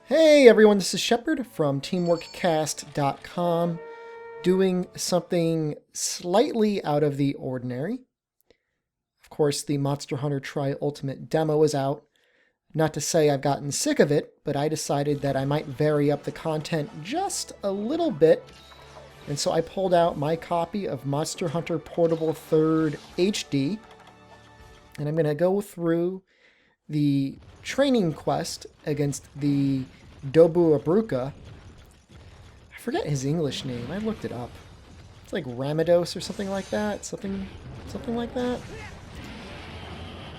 Hey everyone, this is Shepard from TeamworkCast.com doing something slightly out of the ordinary. Of course, the Monster Hunter Tri Ultimate demo is out. Not to say I've gotten sick of it, but I decided that I might vary up the content just a little bit. And so I pulled out my copy of Monster Hunter Portable 3rd HD. And I'm going to go through the training quest against the Duramboros. I forget his English name. I looked it up. It's like Ramados or something like that. Something like that.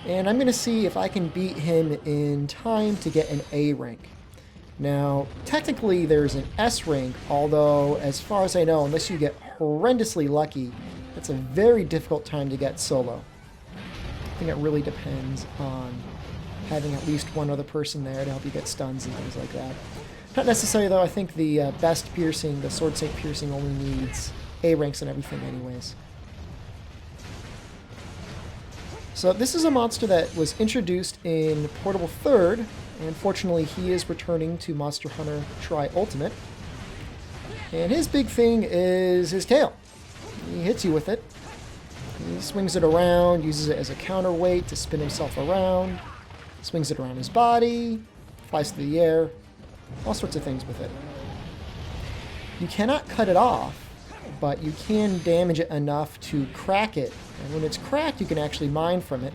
And I'm going to see if I can beat him in time to get an A rank. Now, technically there's an S rank, although as far as I know, unless you get horrendously lucky, it's a very difficult time to get solo. I think it really depends on having at least one other person there to help you get stuns and things like that. Not necessarily, though. I think the best piercing, the Sword Saint piercing, only needs A ranks and everything anyways. So this is a monster that was introduced in Portable 3rd, and fortunately he is returning to Monster Hunter Tri Ultimate. And his big thing is his tail. He hits you with it. He swings it around, uses it as a counterweight to spin himself around. Swings it around his body, flies through the air, all sorts of things with it. You cannot cut it off, but you can damage it enough to crack it. And when it's cracked, you can actually mine from it.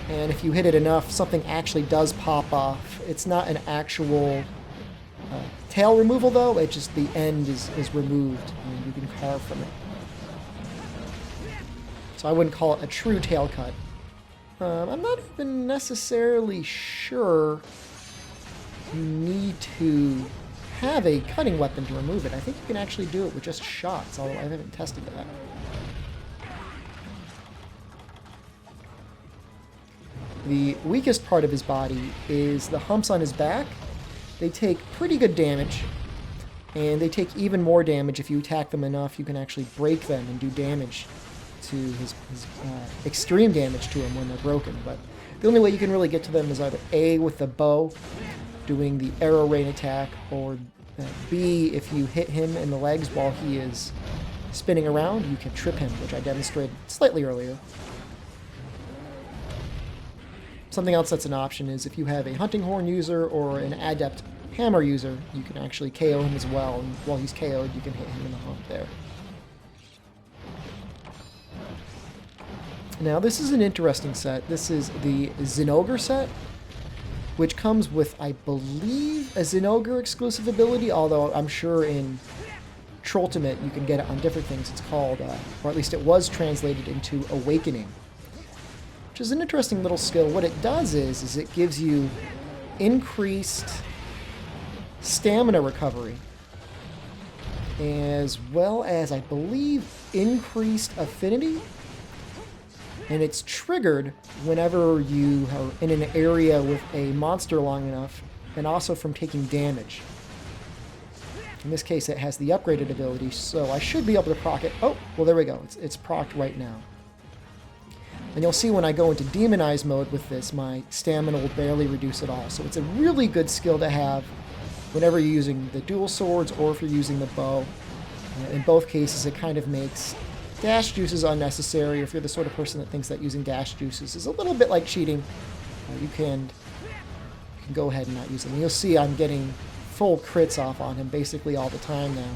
And if you hit it enough, something actually does pop off. It's not an actual tail removal, though. It's just the end is removed, and you can carve from it. So I wouldn't call it a true tail cut. I'm not even necessarily sure you need to have a cutting weapon to remove it. I think you can actually do it with just shots, although I haven't tested that. The weakest part of his body is the humps on his back. They take pretty good damage, and they take even more damage if you attack them enough. You can actually break them and do damage to his extreme damage to him when they're broken. But the only way you can really get to them is either A, with the bow, doing the arrow rain attack, or B, if you hit him in the legs while he is spinning around, you can trip him, which I demonstrated slightly earlier. Something else that's an option is if you have a hunting horn user or an adept hammer user, you can actually KO him as well, and while he's KO'd, you can hit him in the hump there. Now, this is an interesting set. This is the Zinogre set, which comes with, I believe, a Zinogre exclusive ability, although I'm sure in Trolltimate you can get it on different things. It's called, or at least it was translated into Awakening, which is an interesting little skill. What it does is it gives you increased stamina recovery, as well as, I believe, increased affinity. And it's triggered whenever you are in an area with a monster long enough, and also from taking damage. In this case, it has the upgraded ability, so I should be able to proc it. Oh, well, there we go. It's procced right now. And you'll see when I go into Demonize mode with this, my stamina will barely reduce at all. So it's a really good skill to have whenever you're using the dual swords or if you're using the bow. In both cases, it kind of makes dash juices unnecessary. If you're the sort of person that thinks that using dash juices is a little bit like cheating, you can go ahead and not use them. And you'll see I'm getting full crits off on him basically all the time now.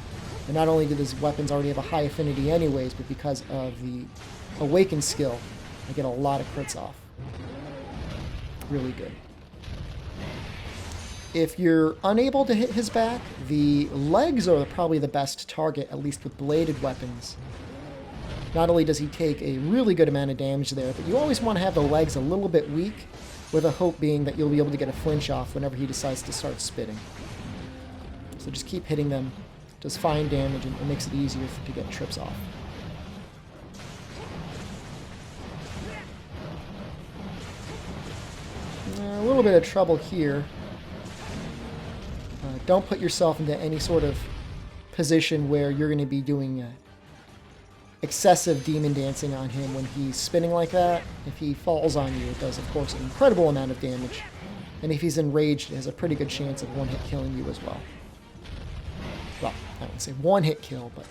And not only do his weapons already have a high affinity anyways, but because of the Awaken skill, I get a lot of crits off. Really good. If you're unable to hit his back, the legs are probably the best target, at least with bladed weapons. Not only does he take a really good amount of damage there, but you always want to have the legs a little bit weak, with a hope being that you'll be able to get a flinch off whenever he decides to start spitting. So just keep hitting them, does fine damage, and it makes it easier to get trips off. A little bit of trouble here. Don't put yourself into any sort of position where you're going to be doing excessive demon dancing on him when he's spinning like that. If he falls on you, it does, of course, an incredible amount of damage. And if he's enraged, it has a pretty good chance of one-hit killing you as well. Well, I wouldn't say one-hit kill, but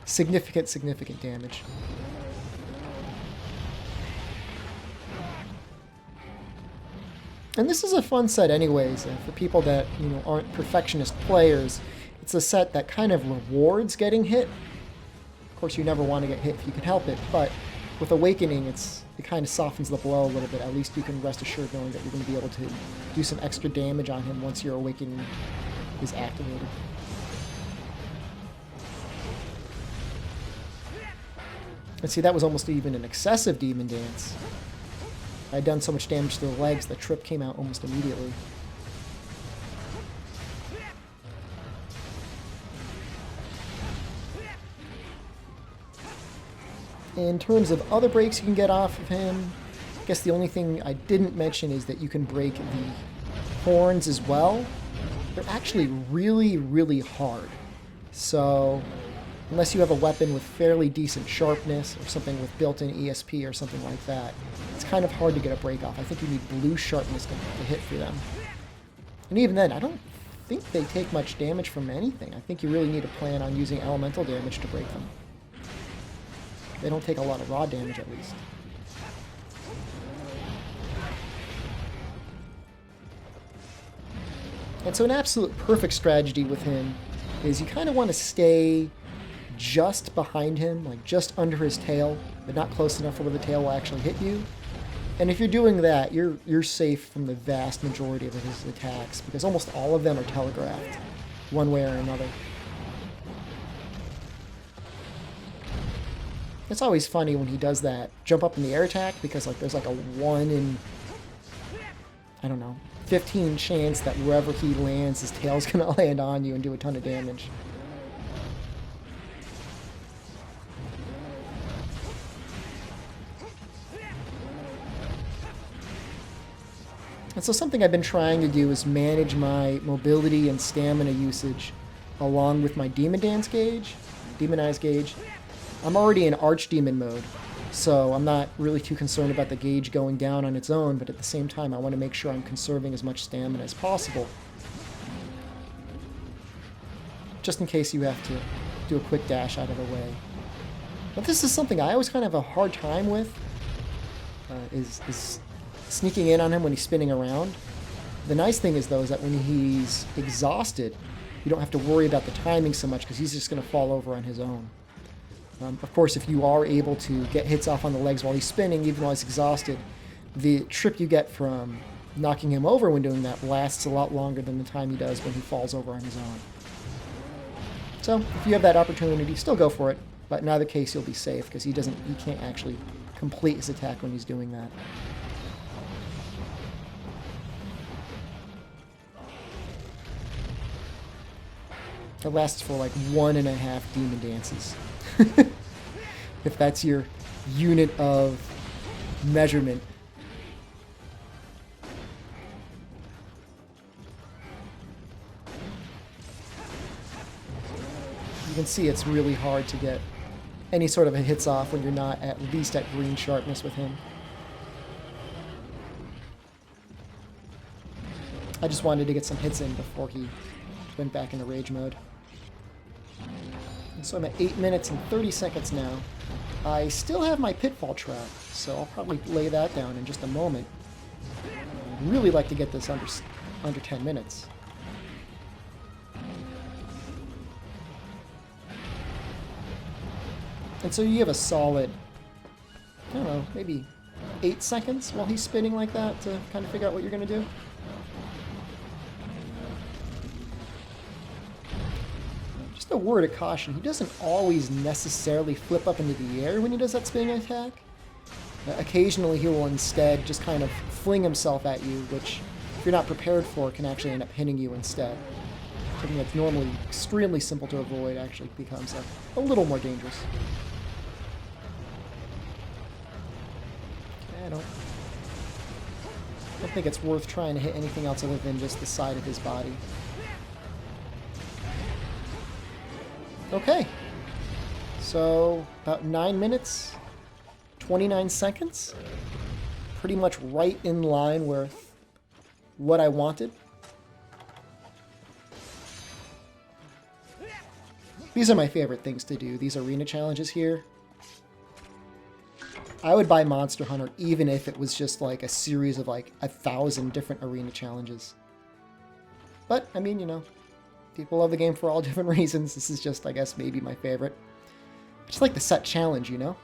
significant damage. And this is a fun set anyways. For people that, aren't perfectionist players, it's a set that kind of rewards getting hit. Of course, you never want to get hit if you can help it, but with Awakening, it kind of softens the blow a little bit. At least you can rest assured knowing that you're going to be able to do some extra damage on him once your Awakening is activated. And see, that was almost even an excessive Demon Dance. I had done so much damage to the legs, the trip came out almost immediately. In terms of other breaks you can get off of him, I guess the only thing I didn't mention is that you can break the horns as well. They're actually really, really hard. So unless you have a weapon with fairly decent sharpness or something with built-in ESP or something like that, it's kind of hard to get a break off. I think you need blue sharpness to hit for them. And even then, I don't think they take much damage from anything. I think you really need to plan on using elemental damage to break them. They don't take a lot of raw damage, at least. And so an absolute perfect strategy with him is you kind of want to stay just behind him, like just under his tail, but not close enough for where the tail will actually hit you. And if you're doing that, you're safe from the vast majority of his attacks, because almost all of them are telegraphed, one way or another. It's always funny when he does that jump up in the air attack, because there's a 1 in, I don't know, 15 chance that wherever he lands, his tail's gonna land on you and do a ton of damage. And so something I've been trying to do is manage my mobility and stamina usage along with my Demonized gauge. I'm already in Archdemon mode, so I'm not really too concerned about the gauge going down on its own, but at the same time I want to make sure I'm conserving as much stamina as possible. Just in case you have to do a quick dash out of the way. But this is something I always kind of have a hard time with, is sneaking in on him when he's spinning around. The nice thing is, though, is that when he's exhausted, you don't have to worry about the timing so much, because he's just going to fall over on his own. Of course, if you are able to get hits off on the legs while he's spinning, even while he's exhausted, the trip you get from knocking him over when doing that lasts a lot longer than the time he does when he falls over on his own. So, if you have that opportunity, still go for it. But in either case, you'll be safe, because he can't actually complete his attack when he's doing that. It lasts for 1.5 Demon Dances. If that's your unit of measurement. You can see it's really hard to get any sort of a hits off when you're not at least at green sharpness with him. I just wanted to get some hits in before he went back into rage mode. And so I'm at 8 minutes and 30 seconds now. I still have my pitfall trap, so I'll probably lay that down in just a moment. I'd really like to get this under 10 minutes. And so you have a solid, I don't know, maybe 8 seconds while he's spinning like that to kind of figure out what you're going to do. A word of caution, he doesn't always necessarily flip up into the air when he does that spinning attack. Occasionally he will instead just kind of fling himself at you, which if you're not prepared for can actually end up hitting you instead. Something that's normally extremely simple to avoid actually becomes a little more dangerous. I don't think it's worth trying to hit anything else other than just the side of his body. Okay, so about 9 minutes, 29 seconds, pretty much right in line with what I wanted. These are my favorite things to do, these arena challenges here. I would buy Monster Hunter even if it was just like a series of like 1,000 different arena challenges. But, I mean, you know, people love the game for all different reasons. This is just, I guess, maybe my favorite. I just like the set challenge, you know?